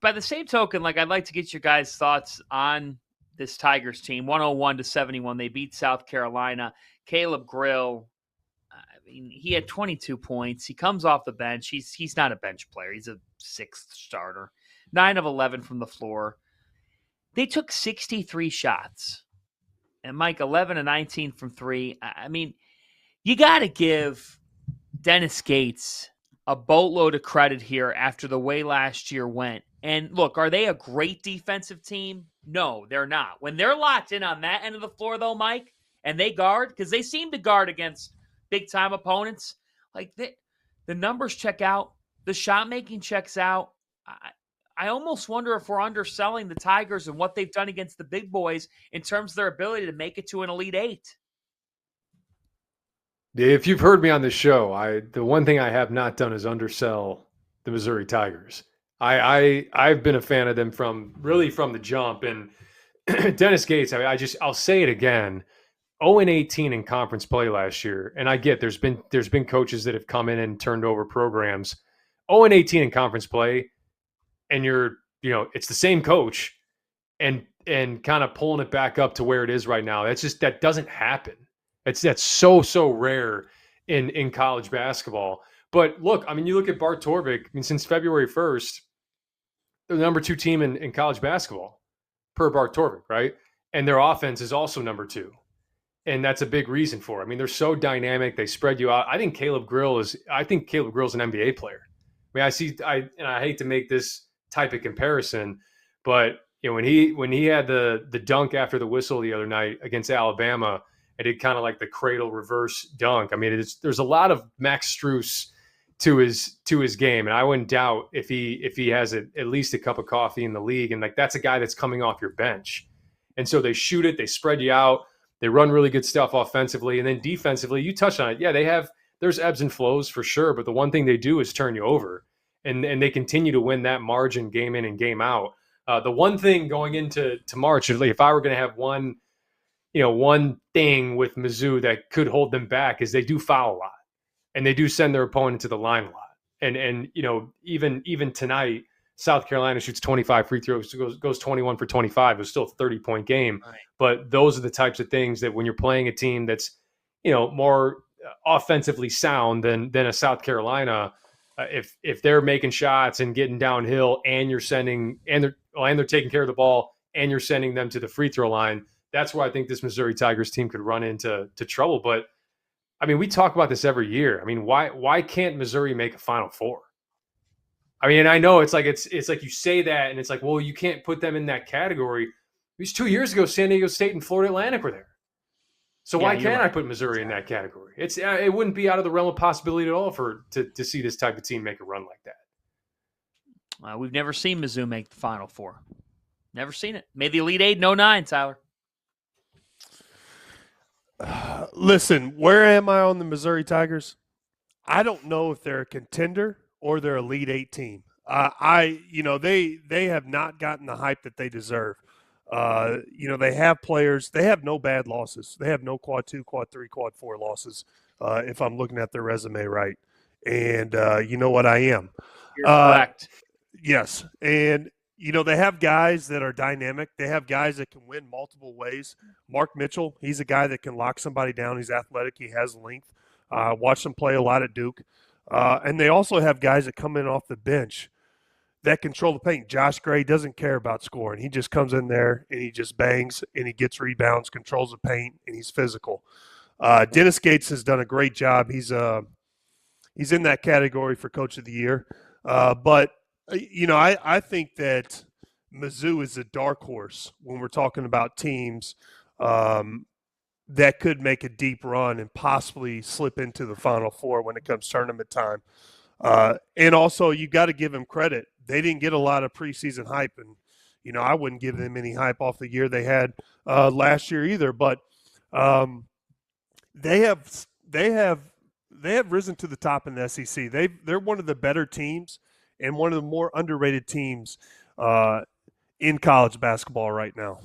by the same token, like I'd like to get your guys' thoughts on this Tigers team. 101-71, they beat South Carolina. Caleb Grill, I mean, he had 22 points. He comes off the bench. He's not a bench player. He's a sixth starter. 9 of 11 from the floor. They took 63 shots. And Mike, 11 of 19 from three. I mean, you got to give Dennis Gates a boatload of credit here after the way last year went. And look, are they a great defensive team? No, they're not. When they're locked in on that end of the floor, though, Mike, and they guard, because they seem to guard against big-time opponents, like the numbers check out, the shot-making checks out. I almost wonder if we're underselling the Tigers and what they've done against the big boys in terms of their ability to make it to an Elite Eight. If you've heard me on this show, the one thing I have not done is undersell the Missouri Tigers. I've been a fan of them from the jump. And Dennis Gates, I'll say it again, 0-18 in conference play last year. And I get there's been coaches that have come in and turned over programs. 0-18 in conference play, and it's the same coach and kind of pulling it back up to where it is right now. That doesn't happen. That's so rare in college basketball. But look, I mean, you look at Bart Torvik, I mean, since February 1st, they're the number 2 team in college basketball per Bart Torvik, right? And their offense is also number 2. And that's a big reason for it. I mean, they're so dynamic. They spread you out. I think Caleb Grill is an NBA player. I mean, I hate to make this type of comparison, but when he had the dunk after the whistle the other night against Alabama, it did kind of like the cradle reverse dunk. I mean, there's a lot of Max Strus to his game, and I wouldn't doubt if he has at least a cup of coffee in the league, and like that's a guy that's coming off your bench. And so they shoot it, they spread you out, they run really good stuff offensively, and then defensively, you touched on it. Yeah, there's ebbs and flows for sure, but the one thing they do is turn you over, and they continue to win that margin game in and game out. The one thing going into March, if I were going to have one thing with Mizzou that could hold them back, is they do foul a lot, and they do send their opponent to the line a lot. And even tonight, South Carolina shoots 25 free throws, goes 21 for 25. It was still a 30-point game. Right. But those are the types of things that when you're playing a team that's, more offensively sound than a South Carolina, if they're making shots and getting downhill and you're sending and they're taking care of the ball and you're sending them to the free throw line, that's where I think this Missouri Tigers team could run into trouble. But I mean, we talk about this every year. I mean, why can't Missouri make a Final Four? I mean, and I know it's like you say that, and it's like, well, you can't put them in that category. Because 2 years ago, San Diego State and Florida Atlantic were there. So why can't I put Missouri in that category? It wouldn't be out of the realm of possibility at all to see this type of team make a run like that. We've never seen Mizzou make the Final Four. Never seen it. Made the Elite Eight in 09, Tyler. Listen, where am I on the Missouri Tigers? I don't know if they're a contender or they're Elite Eight team. They have not gotten the hype that they deserve. They have players. They have no bad losses. They have no quad 2, quad 3, quad 4 losses, if I'm looking at their resume right. And you know what I am. You're correct. Yes. And, they have guys that are dynamic. They have guys that can win multiple ways. Mark Mitchell, he's a guy that can lock somebody down. He's athletic. He has length. Watched him play a lot at Duke. And they also have guys that come in off the bench that control the paint. Josh Gray doesn't care about scoring. He just comes in there and he just bangs and he gets rebounds, controls the paint, and he's physical. Dennis Gates has done a great job. He's in that category for Coach of the Year. But I think that Mizzou is a dark horse when we're talking about teams that could make a deep run and possibly slip into the Final Four when it comes tournament time. And also, you got to give them credit. They didn't get a lot of preseason hype, and I wouldn't give them any hype off the year they had last year either. But they have risen to the top in the SEC. They're one of the better teams and one of the more underrated teams in college basketball right now.